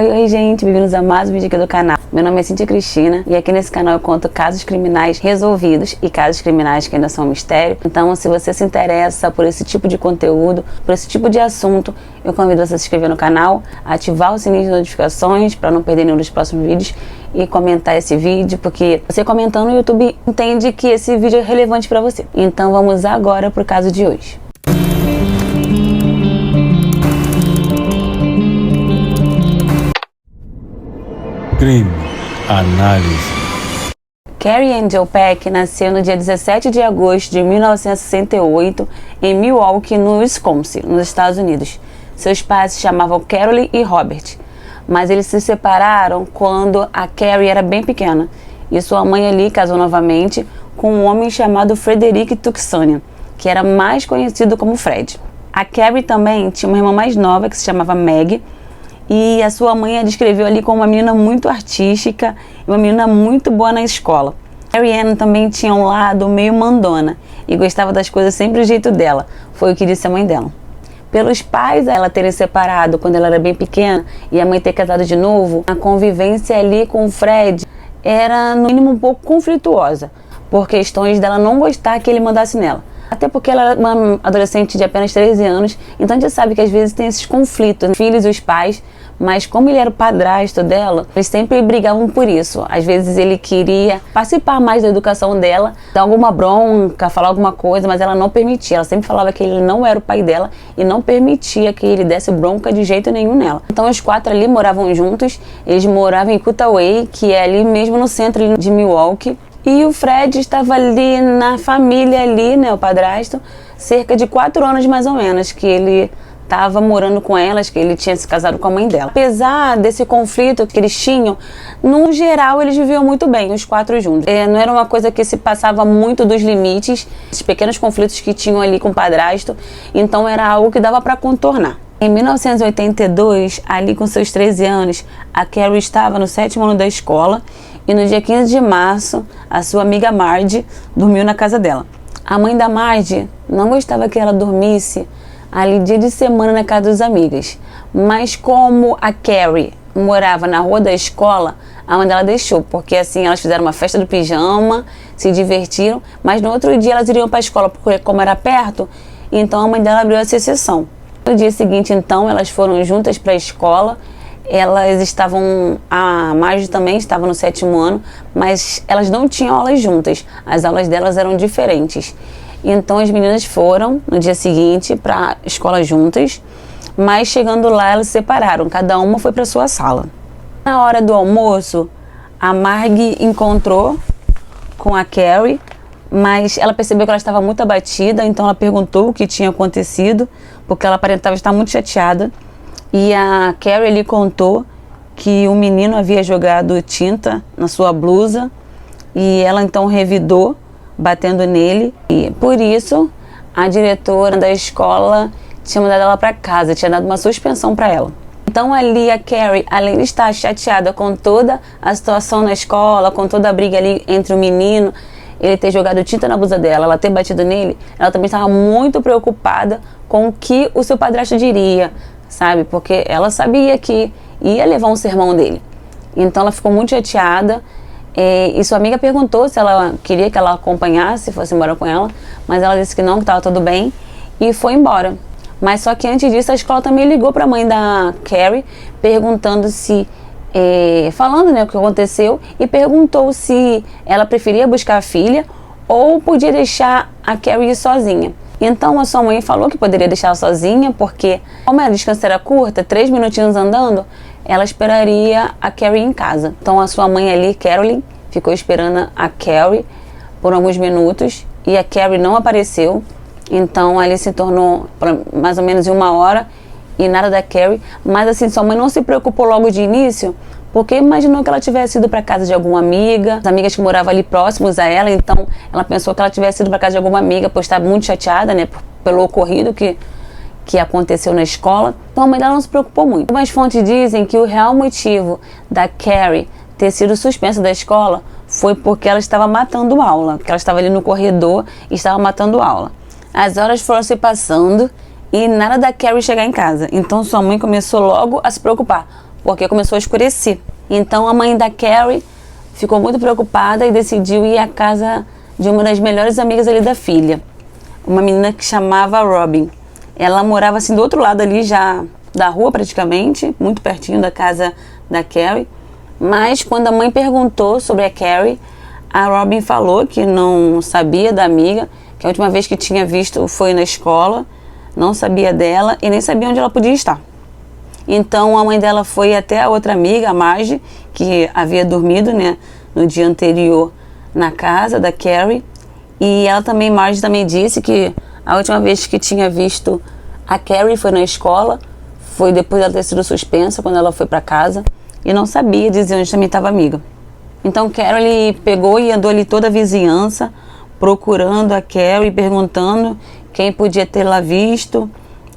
Oi gente, bem-vindos a mais um vídeo aqui do canal. Meu nome é Cíntia Cristina e aqui nesse canal eu conto casos criminais resolvidos e casos criminais que ainda são um mistério. Então, se você se interessa por esse tipo de conteúdo, por esse tipo de assunto, eu convido você a se inscrever no canal, ativar o sininho de notificações para não perder nenhum dos próximos vídeos e comentar esse vídeo, porque você comentando o YouTube entende que esse vídeo é relevante para você. Então, vamos agora pro caso de hoje. Crime Análise. Carrie Angel Peck nasceu no dia 17 de agosto de 1968 em Milwaukee, no Wisconsin, nos Estados Unidos. Seus pais se chamavam Carole e Robert, mas eles se separaram quando a Carrie era bem pequena e sua mãe ali casou novamente com um homem chamado Frederick Tuxonian, que era mais conhecido como Fred. A Carrie também tinha uma irmã mais nova que se chamava Meg, e a sua mãe a descreveu ali como uma menina muito artística e uma menina muito boa na escola. Carrie Ann também tinha um lado meio mandona e gostava das coisas sempre do jeito dela, foi o que disse a mãe dela. Pelos pais ela terem separado quando ela era bem pequena e a mãe ter casado de novo, a convivência ali com o Fred era no mínimo um pouco conflituosa, por questões dela não gostar que ele mandasse nela. Até porque ela era uma adolescente de apenas 13 anos, então a gente sabe que às vezes tem esses conflitos, filhos e os pais, mas como ele era o padrasto dela, eles sempre brigavam por isso. Às vezes ele queria participar mais da educação dela, dar alguma bronca, falar alguma coisa, mas ela não permitia. Ela sempre falava que ele não era o pai dela e não permitia que ele desse bronca de jeito nenhum nela. Então os quatro ali moravam juntos, eles moravam em Cuttaway, que é ali mesmo no centro de Milwaukee. E o Fred estava ali na família ali, né, o padrasto, cerca de 4 anos mais ou menos, que ele estava morando com elas, que ele tinha se casado com a mãe dela. Apesar desse conflito que eles tinham, no geral eles viviam muito bem, os quatro juntos. Não era uma coisa que se passava muito dos limites, esses pequenos conflitos que tinham ali com o padrasto, então era algo que dava para contornar. Em 1982, ali com seus 13 anos, a Carrie estava no 7º ano da escola e no dia 15 de março, a sua amiga Marge dormiu na casa dela. A mãe da Marge não gostava que ela dormisse ali dia de semana na casa das amigas, mas como a Carrie morava na rua da escola, a mãe dela deixou, porque assim elas fizeram uma festa do pijama, se divertiram, mas no outro dia elas iriam para a escola, porque como era perto, então a mãe dela abriu essa exceção. No dia seguinte, então, elas foram juntas para a escola. Elas estavam, a Marge também estava no 7º ano, mas elas não tinham aulas juntas. As aulas delas eram diferentes. Então as meninas foram no dia seguinte para a escola juntas, mas chegando lá elas se separaram, cada uma foi para sua sala. Na hora do almoço, a Marge encontrou com a Carrie, mas ela percebeu que ela estava muito abatida, então ela perguntou o que tinha acontecido, porque ela aparentava estar muito chateada. E a Carrie lhe contou que o menino havia jogado tinta na sua blusa e ela então revidou, batendo nele. E por isso, a diretora da escola tinha mandado ela para casa, tinha dado uma suspensão para ela. Então ali a Carrie, além de estar chateada com toda a situação na escola, com toda a briga ali entre o menino, ele ter jogado tinta na blusa dela, ela ter batido nele, ela também estava muito preocupada com o que o seu padrasto diria, sabe? Porque ela sabia que ia levar um sermão dele. Então ela ficou muito chateada. E sua amiga perguntou se ela queria que ela acompanhasse, fosse embora com ela, mas ela disse que não, que estava tudo bem e foi embora. Mas só que antes disso a escola também ligou para a mãe da Carrie, perguntando se falando, né, o que aconteceu, e perguntou se ela preferia buscar a filha ou podia deixar a Carrie ir sozinha. Então a sua mãe falou que poderia deixar ela sozinha, porque como a distância era curta, 3 minutinhos andando, ela esperaria a Carrie em casa. Então a sua mãe ali, Carole, ficou esperando a Carrie por alguns minutos e a Carrie não apareceu. Então ali se tornou mais ou menos 1 hora e nada da Carrie. Mas assim, sua mãe não se preocupou logo de início, porque imaginou que ela tivesse ido para casa de alguma amiga, as amigas que moravam ali próximos a ela, então ela pensou que ela tivesse ido para casa de alguma amiga, pois estava muito chateada, né, pelo ocorrido que aconteceu na escola. Então a mãe dela não se preocupou muito. Algumas fontes dizem que o real motivo da Carrie ter sido suspensa da escola foi porque ela estava matando aula, que ela estava ali no corredor e estava matando aula. As horas foram se passando e nada da Carrie chegar em casa, então sua mãe começou logo a se preocupar, porque começou a escurecer. Então a mãe da Carrie ficou muito preocupada e decidiu ir à casa de uma das melhores amigas ali da filha, uma menina que chamava Robin. Ela morava assim do outro lado ali já da rua praticamente, muito pertinho da casa da Carrie. Mas quando a mãe perguntou sobre a Carrie, a Robin falou que não sabia da amiga, que a última vez que tinha visto foi na escola, não sabia dela e nem sabia onde ela podia estar. Então a mãe dela foi até a outra amiga, a Marge, que havia dormido, né, no dia anterior na casa da Carrie. E ela também, Marge também disse que a última vez que tinha visto a Carrie foi na escola, foi depois dela ter sido suspensa quando ela foi para casa e não sabia dizer onde também estava a amiga. Então Carrie pegou e andou ali toda a vizinhança procurando a Carrie, perguntando quem podia ter lá visto,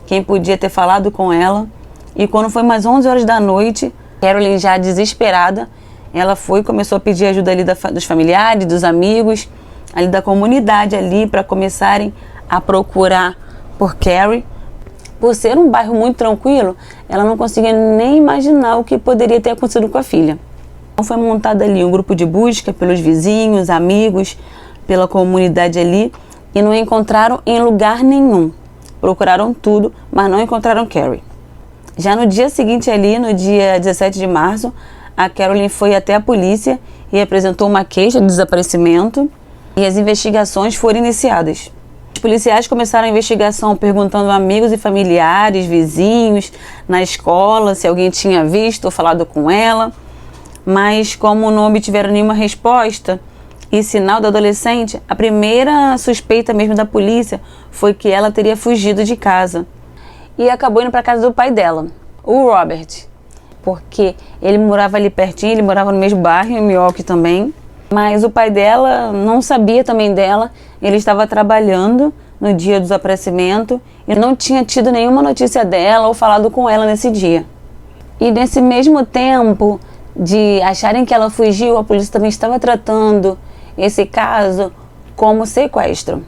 quem podia ter falado com ela. E quando foi mais 11 horas da noite, Carrie, já desesperada, ela foi e começou a pedir ajuda ali dos familiares, dos amigos, ali da comunidade ali, para começarem a procurar por Carrie. Por ser um bairro muito tranquilo, ela não conseguia nem imaginar o que poderia ter acontecido com a filha. Então foi montado ali um grupo de busca pelos vizinhos, amigos, pela comunidade ali, e não encontraram em lugar nenhum. Procuraram tudo, mas não encontraram Carrie. Já no dia seguinte ali, no dia 17 de março, a Carolyn foi até a polícia e apresentou uma queixa de desaparecimento e as investigações foram iniciadas. Os policiais começaram a investigação perguntando a amigos e familiares, vizinhos, na escola, se alguém tinha visto ou falado com ela, mas como não obtiveram nenhuma resposta e sinal da adolescente, a primeira suspeita mesmo da polícia foi que ela teria fugido de casa e acabou indo para a casa do pai dela, o Robert, porque ele morava ali pertinho, ele morava no mesmo bairro, em Milwaukee também, mas o pai dela não sabia também dela, ele estava trabalhando no dia do desaparecimento e não tinha tido nenhuma notícia dela ou falado com ela nesse dia. E nesse mesmo tempo de acharem que ela fugiu, a polícia também estava tratando esse caso como sequestro,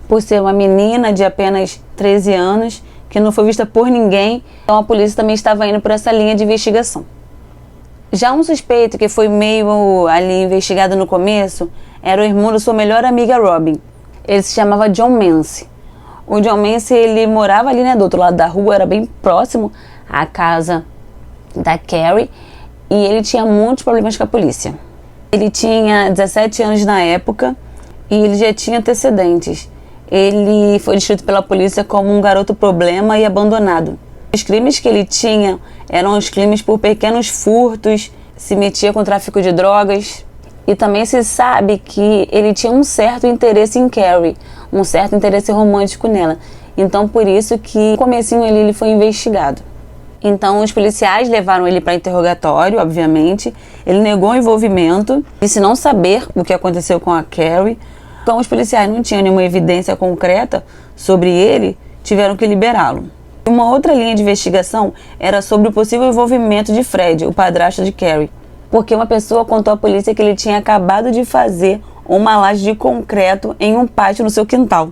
por ser uma menina de apenas 13 anos que não foi vista por ninguém, então a polícia também estava indo por essa linha de investigação. Já um suspeito que foi meio ali investigado no começo era o irmão da sua melhor amiga Robin. Ele se chamava John Mance. O John Mance, ele morava ali, né, do outro lado da rua, era bem próximo à casa da Carrie, e ele tinha muitos problemas com a polícia. Ele tinha 17 anos na época e ele já tinha antecedentes. Ele foi descrito pela polícia como um garoto problema e abandonado. Os crimes que ele tinha eram os crimes por pequenos furtos, se metia com tráfico de drogas. E também se sabe que ele tinha um certo interesse em Carrie, um certo interesse romântico nela. Então por isso que no comecinho ele foi investigado. Então os policiais levaram ele para interrogatório, obviamente. Ele negou o envolvimento, disse não saber o que aconteceu com a Carrie. Como os policiais não tinham nenhuma evidência concreta sobre ele, tiveram que liberá-lo. Uma outra linha de investigação era sobre o possível envolvimento de Fred, o padrasto de Carrie, porque uma pessoa contou à polícia que ele tinha acabado de fazer uma laje de concreto em um pátio no seu quintal.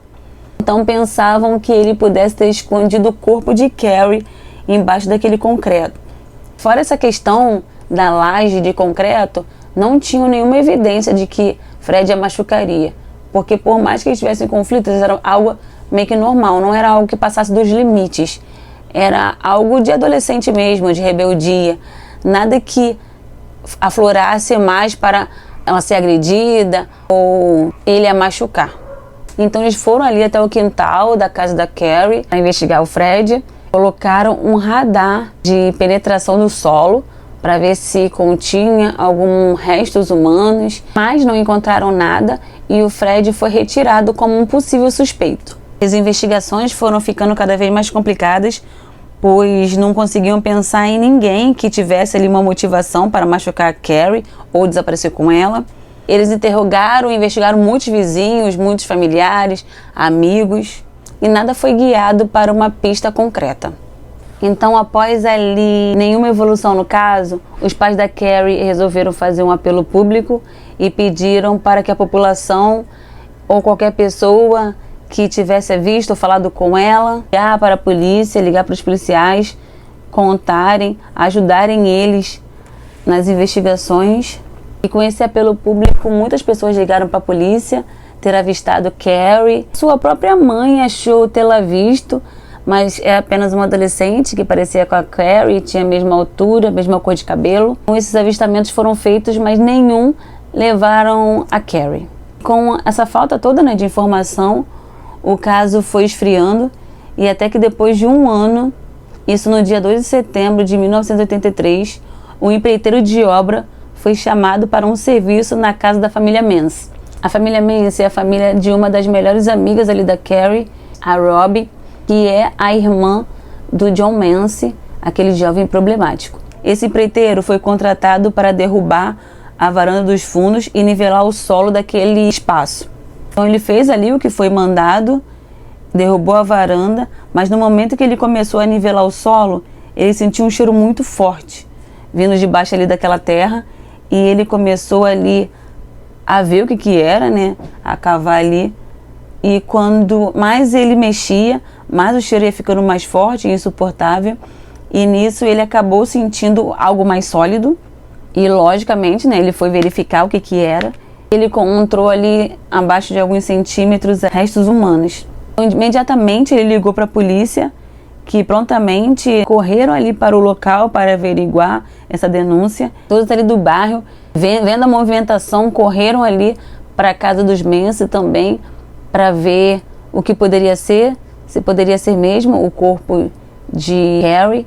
Então pensavam que ele pudesse ter escondido o corpo de Carrie embaixo daquele concreto. Fora essa questão da laje de concreto, não tinham nenhuma evidência de que Fred a machucaria, porque por mais que eles tivessem conflitos, era algo meio que normal, não era algo que passasse dos limites, era algo de adolescente mesmo, de rebeldia, nada que aflorasse mais para ela ser agredida ou ele a machucar. Então eles foram ali até o quintal da casa da Carrie para investigar o Fred, colocaram um radar de penetração do solo para ver se continha algum restos humanos, mas não encontraram nada e o Fred foi retirado como um possível suspeito. As investigações foram ficando cada vez mais complicadas, pois não conseguiam pensar em ninguém que tivesse ali uma motivação para machucar a Carrie ou desaparecer com ela. Eles interrogaram e investigaram muitos vizinhos, muitos familiares, amigos, e nada foi guiado para uma pista concreta. Então, após ali nenhuma evolução no caso, os pais da Carrie resolveram fazer um apelo público e pediram para que a população ou qualquer pessoa que tivesse visto ou falado com ela ligar para a polícia, ligar para os policiais contarem, ajudarem eles nas investigações. E com esse apelo público, muitas pessoas ligaram para a polícia ter avistado Carrie. Sua própria mãe achou tê-la visto, mas é apenas uma adolescente que parecia com a Carrie, tinha a mesma altura, a mesma cor de cabelo. Então, esses avistamentos foram feitos, mas nenhum levaram a Carrie. Com essa falta toda, né, de informação, o caso foi esfriando e até que depois de um ano, isso no dia 2 de setembro de 1983, o empreiteiro de obra foi chamado para um serviço na casa da família Manse. A família Manse é a família de uma das melhores amigas ali da Carrie, a Robbie, que é a irmã do John Manse, aquele jovem problemático. Esse empreiteiro foi contratado para derrubar a varanda dos fundos e nivelar o solo daquele espaço. Então ele fez ali o que foi mandado, derrubou a varanda, mas no momento que ele começou a nivelar o solo, ele sentiu um cheiro muito forte, vindo de baixo ali daquela terra, e ele começou ali a ver o que era, né, a cavar ali, e quando mais ele mexia, mais o cheiro ia ficando mais forte e insuportável, e nisso ele acabou sentindo algo mais sólido, e logicamente, né, ele foi verificar o que era. Ele encontrou ali, abaixo de alguns centímetros, restos humanos. Então, imediatamente ele ligou para a polícia, que prontamente correram ali para o local para averiguar essa denúncia. Todos ali do bairro, vendo a movimentação, correram ali para a casa dos Manse também, para ver o que poderia ser, se poderia ser mesmo o corpo de Carrie.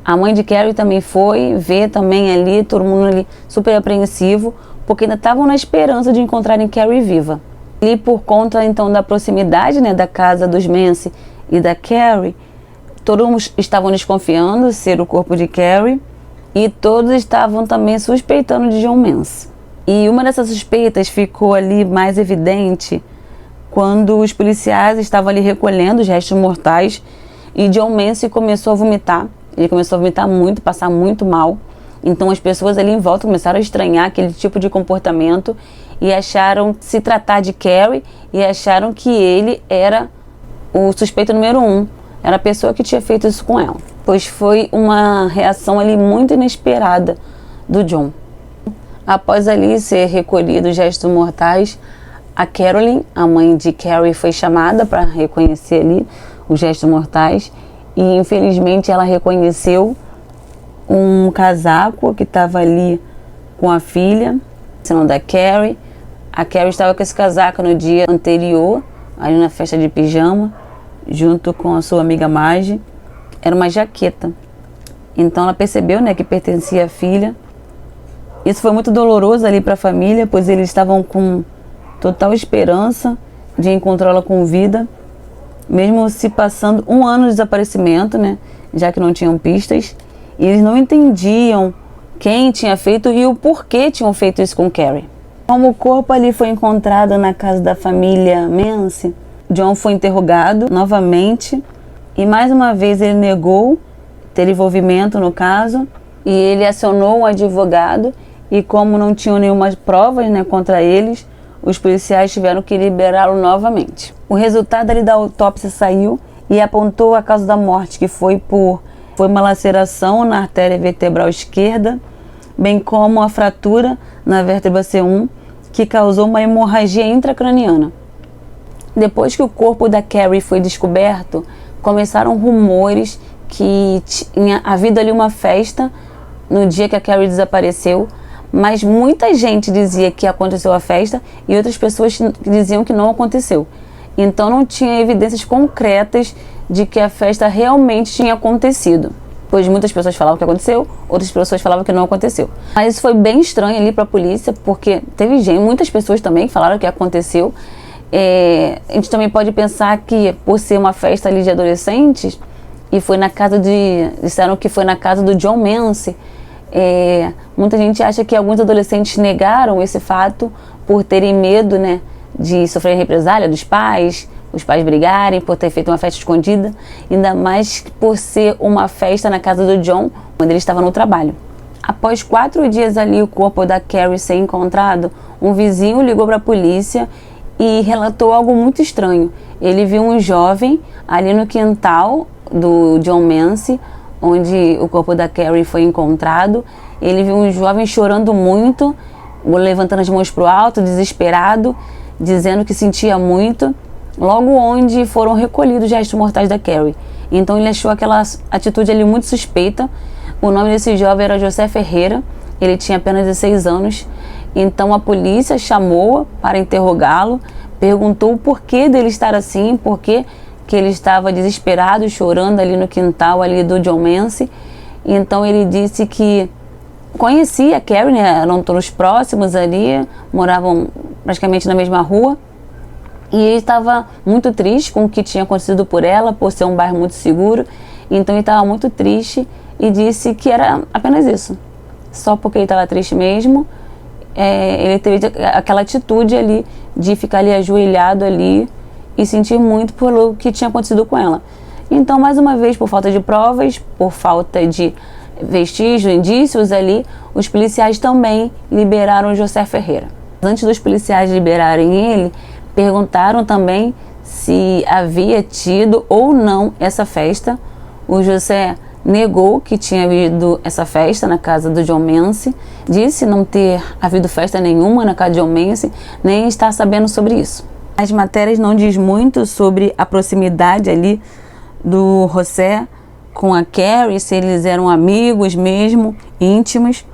A mãe de Carrie também foi ver também ali, todo mundo ali super apreensivo, porque ainda estavam na esperança de encontrarem Carrie viva. E por conta então da proximidade, né, da casa dos Manse e da Carrie, todos estavam desconfiando ser o corpo de Carrie e todos estavam também suspeitando de John Manse. E uma dessas suspeitas ficou ali mais evidente quando os policiais estavam ali recolhendo os restos mortais e John Manse começou a vomitar. Ele começou a vomitar muito, passar muito mal. Então as pessoas ali em volta começaram a estranhar aquele tipo de comportamento e acharam se tratar de Carrie e acharam que ele era o suspeito número 1. Era a pessoa que tinha feito isso com ela. Pois foi uma reação ali muito inesperada do John. Após ali ser recolhido os restos mortais, a Caroline, a mãe de Carrie, foi chamada para reconhecer ali os restos mortais. E infelizmente ela reconheceu um casaco que estava ali com a filha, sendo da Carrie. A Carrie estava com esse casaco no dia anterior, ali na festa de pijama, junto com a sua amiga Marge. Era uma jaqueta. Então ela percebeu, né, que pertencia à filha. Isso foi muito doloroso ali para a família, pois eles estavam com total esperança de encontrá-la com vida, mesmo se passando um ano de desaparecimento, né, já que não tinham pistas, e eles não entendiam quem tinha feito e o porquê tinham feito isso com Carrie. Como o corpo ali foi encontrado na casa da família Manse, John foi interrogado novamente e mais uma vez ele negou ter envolvimento no caso e ele acionou um advogado e como não tinham nenhuma provas, né, contra eles, os policiais tiveram que liberá-lo novamente. O resultado ali da autópsia saiu e apontou a causa da morte, que foi uma laceração na artéria vertebral esquerda, bem como a fratura na vértebra C1, que causou uma hemorragia intracraniana. Depois que o corpo da Carrie foi descoberto, começaram rumores que tinha havido ali uma festa no dia que a Carrie desapareceu, mas muita gente dizia que aconteceu a festa e outras pessoas diziam que não aconteceu. Então não tinha evidências concretas de que a festa realmente tinha acontecido. Pois muitas pessoas falavam que aconteceu, outras pessoas falavam que não aconteceu. Mas isso foi bem estranho ali para a polícia, porque teve muitas pessoas também que falaram que aconteceu. A gente também pode pensar que por ser uma festa ali de adolescentes, e foi na casa disseram que foi na casa do John Manse, muita gente acha que alguns adolescentes negaram esse fato por terem medo, né, de sofrer represália dos pais, os pais brigarem por ter feito uma festa escondida, ainda mais por ser uma festa na casa do John, quando ele estava no trabalho. Após 4 dias ali o corpo da Carrie ser encontrado, um vizinho ligou para a polícia e relatou algo muito estranho. Ele viu um jovem ali no quintal do John Manse, onde o corpo da Carrie foi encontrado. Ele viu um jovem chorando muito, levantando as mãos para o alto, desesperado, dizendo que sentia muito, logo onde foram recolhidos os restos mortais da Carrie. Então ele achou aquela atitude ali muito suspeita. O nome desse jovem era José Ferreira, ele tinha apenas 16 anos. Então a polícia chamou-o para interrogá-lo, perguntou o porquê dele estar assim, porquê que ele estava desesperado, chorando ali no quintal ali do John Mancy. Então ele disse que conhecia a Carrie, né? Eram todos próximos ali, moravam praticamente na mesma rua. E ele estava muito triste com o que tinha acontecido por ela, por ser um bairro muito seguro. Então ele estava muito triste e disse que era apenas isso. Só porque ele estava triste mesmo, ele teve aquela atitude ali de ficar ali ajoelhado ali e sentir muito pelo que tinha acontecido com ela. Então, mais uma vez, por falta de provas, por falta de vestígios, indícios ali, os policiais também liberaram José Ferreira. Antes dos policiais liberarem ele, perguntaram também se havia tido ou não essa festa. O José negou que tinha havido essa festa na casa do John Mancy, disse não ter havido festa nenhuma na casa de John Mancy, nem estar sabendo sobre isso. As matérias não diz muito sobre a proximidade ali do José com a Carrie, se eles eram amigos mesmo, íntimos,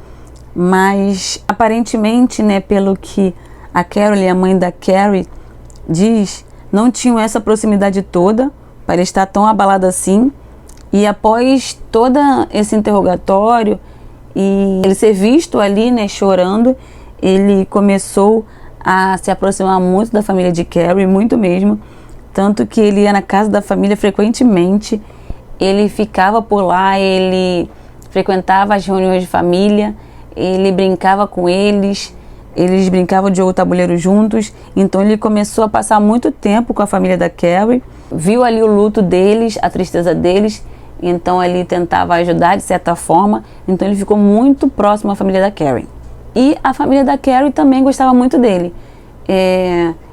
mas aparentemente, né, pelo que a Carole, a mãe da Carrie, diz, não tinham essa proximidade toda para ele estar tão abalado assim. E após todo esse interrogatório e ele ser visto ali, né, chorando, ele começou a se aproximar muito da família de Carrie, muito mesmo, tanto que ele ia na casa da família frequentemente, ele ficava por lá, ele frequentava as reuniões de família, ele brincava com eles brincavam de jogo tabuleiro juntos. Então ele começou a passar muito tempo com a família da Carrie, viu ali o luto deles, a tristeza deles, então ele tentava ajudar de certa forma. Então ele ficou muito próximo à família da Carrie. E a família da Carrie também gostava muito dele.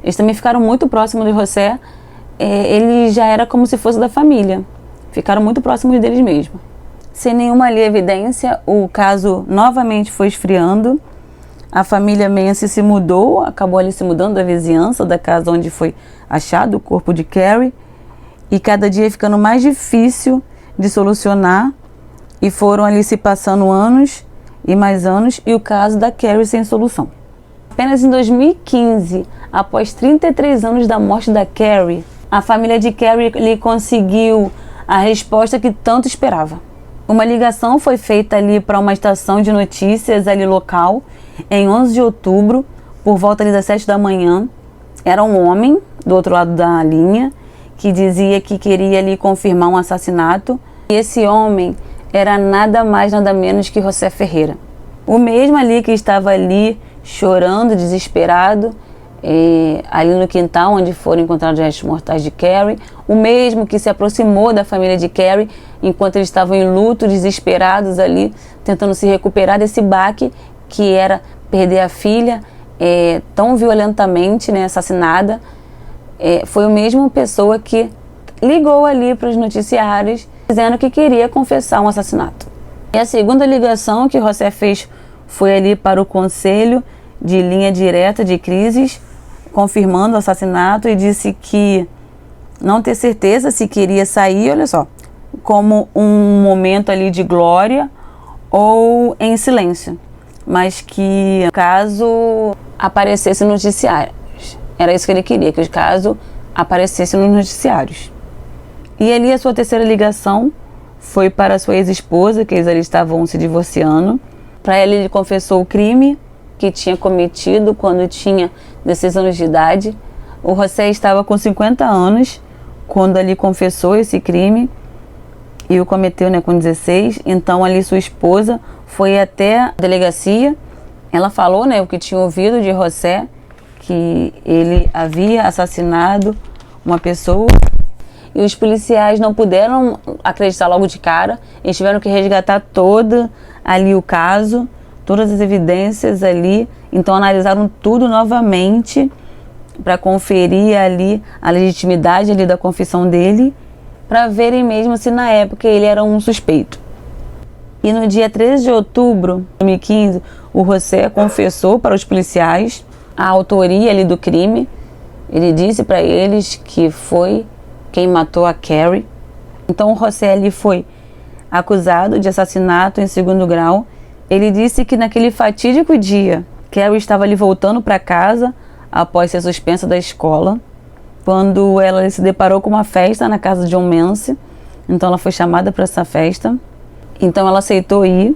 Eles também ficaram muito próximos do José. Ele já era como se fosse da família. Ficaram muito próximos deles mesmo. Sem nenhuma ali evidência, o caso novamente foi esfriando. A família Mancy se mudou, acabou ali se mudando da vizinhança, da casa onde foi achado o corpo de Carrie. E cada dia ficando mais difícil de solucionar. E foram ali se passando anos e mais anos, e o caso da Carrie sem solução. Apenas em 2015, após 33 anos da morte da Carrie, a família de Carrie lhe conseguiu a resposta que tanto esperava. Uma ligação foi feita ali para uma estação de notícias ali local, em 11 de outubro, por volta ali das 7 da manhã. Era um homem do outro lado da linha, que dizia que queria ali confirmar um assassinato. E esse homem era nada mais, nada menos que José Ferreira. O mesmo ali que estava ali chorando, desesperado, ali no quintal onde foram encontrados os restos mortais de Carrie. O mesmo que se aproximou da família de Carrie enquanto eles estavam em luto, desesperados ali, tentando se recuperar desse baque que era perder a filha tão violentamente, né, assassinada. Foi a mesma pessoa que ligou ali para os noticiários dizendo que queria confessar um assassinato. E a segunda ligação que José fez foi ali para o Conselho de Linha Direta de Crises, confirmando o assassinato, e disse que não ter certeza se queria sair, olha só, como um momento ali de glória ou em silêncio, mas que o caso aparecesse nos noticiários. Era isso que ele queria, que o caso aparecesse nos noticiários. E ali a sua terceira ligação foi para a sua ex-esposa, que eles ali estavam se divorciando. Para ela, ele confessou o crime que tinha cometido quando tinha 16 anos de idade. O José estava com 50 anos quando ali confessou esse crime e o cometeu, né, com 16. Então ali sua esposa foi até a delegacia. Ela falou, né, o que tinha ouvido de José, que ele havia assassinado uma pessoa. E os policiais não puderam acreditar logo de cara. Eles tiveram que resgatar todo ali o caso, todas as evidências ali. Então analisaram tudo novamente para conferir ali a legitimidade ali da confissão dele. para verem mesmo se na época ele era um suspeito. E no dia 13 de outubro de 2015, o José confessou para os policiais a autoria ali do crime. Ele disse para eles que foi quem matou a Carrie. Então o José ali foi acusado de assassinato em segundo grau. Ele disse que naquele fatídico dia, Carrie estava ali voltando para casa após ser suspensa da escola, quando ela se deparou com uma festa na casa de John Mancy. Então ela foi chamada para essa festa. Então ela aceitou ir,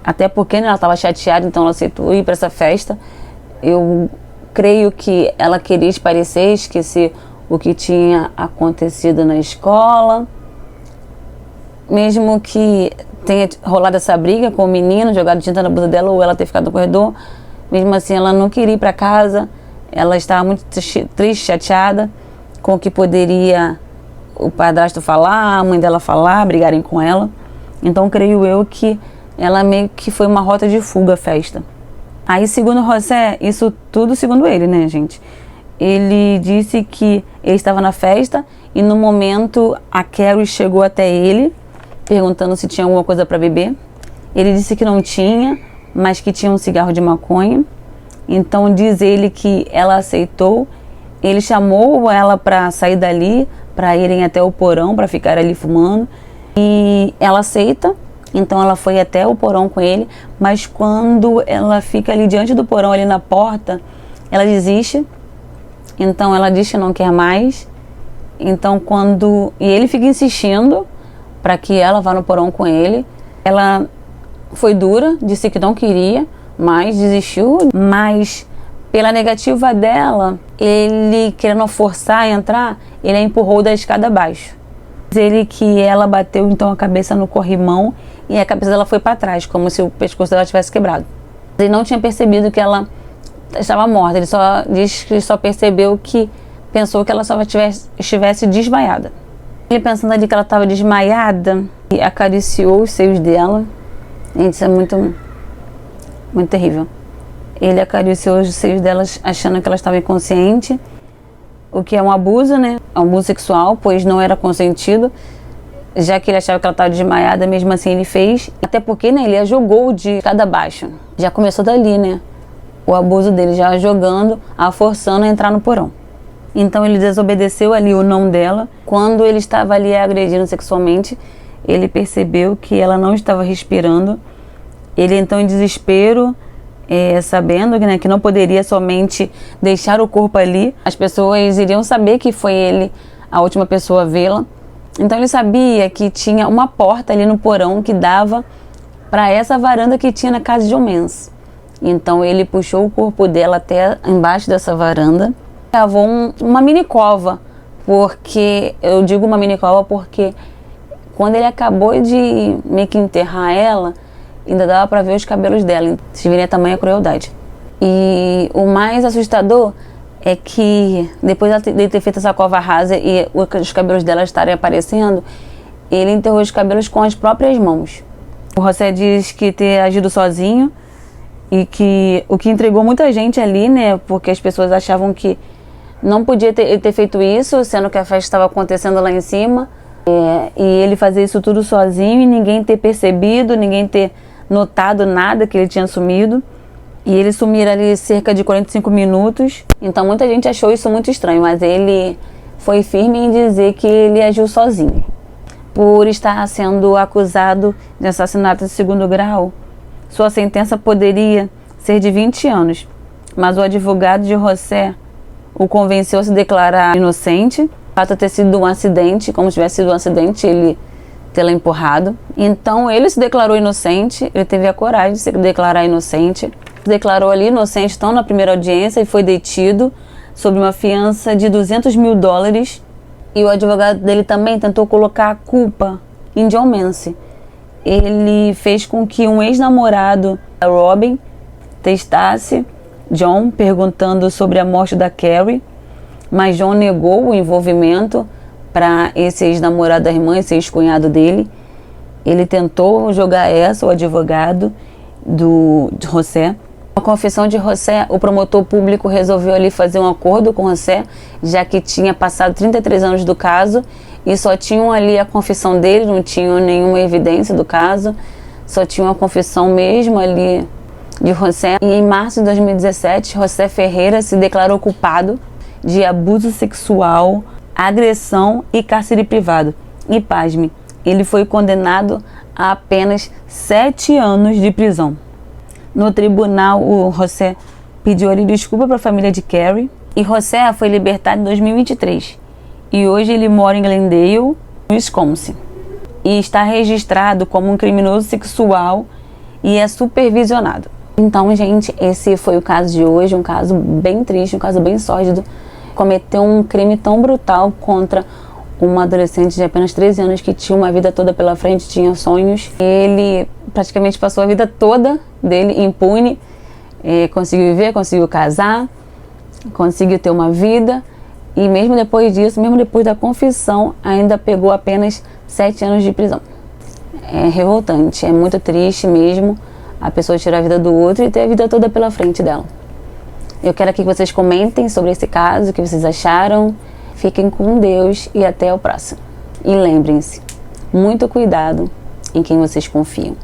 até porque ela estava chateada, então ela aceitou ir para essa festa. Eu creio que ela queria esparecer, esquecer o que tinha acontecido na escola. Mesmo que tenha rolado essa briga com o menino, jogado tinta na blusa dela, ou ela ter ficado no corredor, mesmo assim ela não queria ir para casa. Ela estava muito triste, chateada com o que poderia o padrasto falar, a mãe dela falar, brigarem com ela. Então creio eu que ela meio que foi uma rota de fuga à festa. Aí, segundo o José, isso tudo segundo ele, né, gente? Ele disse que ele estava na festa e no momento a Carrie chegou até ele perguntando se tinha alguma coisa para beber. Ele disse que não tinha, mas que tinha um cigarro de maconha. Então diz ele que ela aceitou. Ele chamou ela para sair dali, para irem até o porão, para ficar ali fumando. E ela aceita, então ela foi até o porão com ele, mas quando ela fica ali diante do porão, ali na porta, ela desiste. Então ela diz que não quer mais. Então e ele fica insistindo para que ela vá no porão com ele. Ela foi dura, disse que não queria, mas desistiu. Mas pela negativa dela, ele querendo forçar a entrar, ele a empurrou da escada abaixo. Ele que ela bateu então a cabeça no corrimão e a cabeça dela foi para trás, como se o pescoço dela tivesse quebrado. Ele não tinha percebido que ela estava morta. Ele só diz que só percebeu que pensou que ela só estivesse desmaiada. Ele pensando ali que ela estava desmaiada e acariciou os seios dela. Gente, isso é muito, muito terrível. Ele acariciou os seios dela achando que ela estava inconsciente, o que é um abuso, né? É um abuso sexual, pois não era consentido, já que ele achava que ela estava desmaiada, mesmo assim ele fez. Até porque, né, ele a jogou de escada abaixo. Já começou dali, né? O abuso dele, já jogando, a forçando a entrar no porão. Então ele desobedeceu ali o não dela. Quando ele estava ali agredindo sexualmente, ele percebeu que ela não estava respirando. Ele então, em desespero, sabendo né, que não poderia somente deixar o corpo ali, as pessoas iriam saber que foi ele a última pessoa a vê-la. Então ele sabia que tinha uma porta ali no porão que dava para essa varanda que tinha na casa de John Mancy. Então ele puxou o corpo dela até embaixo dessa varanda, cavou uma mini cova, porque eu digo uma mini cova porque quando ele acabou de meio que enterrar ela, ainda dava para ver os cabelos dela. Vocês verem a tamanha crueldade. E o mais assustador é que depois de ter feito essa cova rasa e os cabelos dela estarem aparecendo, ele enterrou os cabelos com as próprias mãos. O José diz que ter agido sozinho e que o que entregou muita gente ali, né, porque as pessoas achavam que não podia ter feito isso, sendo que a festa estava acontecendo lá em cima, e ele fazer isso tudo sozinho e ninguém ter percebido, ninguém ter notado nada que ele tinha sumido. E ele sumir ali cerca de 45 minutos. Então muita gente achou isso muito estranho, mas ele foi firme em dizer que ele agiu sozinho. Por estar sendo acusado de assassinato de segundo grau, sua sentença poderia ser de 20 anos. Mas o advogado de José o convenceu a se declarar inocente. O fato de ter sido um acidente, como se tivesse sido um acidente, ele tê-la empurrado. Então ele se declarou inocente, ele teve a coragem de se declarar inocente. Se declarou ali inocente, então, na primeira audiência, e foi detido sob uma fiança de $200 mil. E o advogado dele também tentou colocar a culpa em John Mancy. Ele fez com que um ex-namorado, Robin, testasse John, perguntando sobre a morte da Carrie, mas John negou o envolvimento para esse ex-namorado da irmã, esse ex-cunhado dele. Ele tentou jogar o advogado de José. A confissão de José, o promotor público resolveu ali fazer um acordo com José, já que tinha passado 33 anos do caso e só tinham ali a confissão dele, não tinham nenhuma evidência do caso, só tinham a confissão mesmo ali de José. E em março de 2017, José Ferreira se declarou culpado de abuso sexual, agressão e cárcere privado. E pasme, ele foi condenado a apenas 7 anos de prisão. No tribunal, o José pediu ali desculpa para a família de Carrie, e José foi libertado em 2023. E hoje ele mora em Glendale, no Wisconsin. E está registrado como um criminoso sexual e é supervisionado. Então, gente, esse foi o caso de hoje, um caso bem triste, um caso bem sórdido. Cometeu um crime tão brutal contra uma adolescente de apenas 13 anos que tinha uma vida toda pela frente, tinha sonhos. Ele praticamente passou a vida toda dele impune, conseguiu viver, conseguiu casar, conseguiu ter uma vida, e mesmo depois disso, mesmo depois da confissão, ainda pegou apenas 7 anos de prisão. É revoltante, é muito triste mesmo a pessoa tirar a vida do outro e ter a vida toda pela frente dela. Eu quero aqui que vocês comentem sobre esse caso, o que vocês acharam. Fiquem com Deus e até o próximo. E lembrem-se, muito cuidado em quem vocês confiam.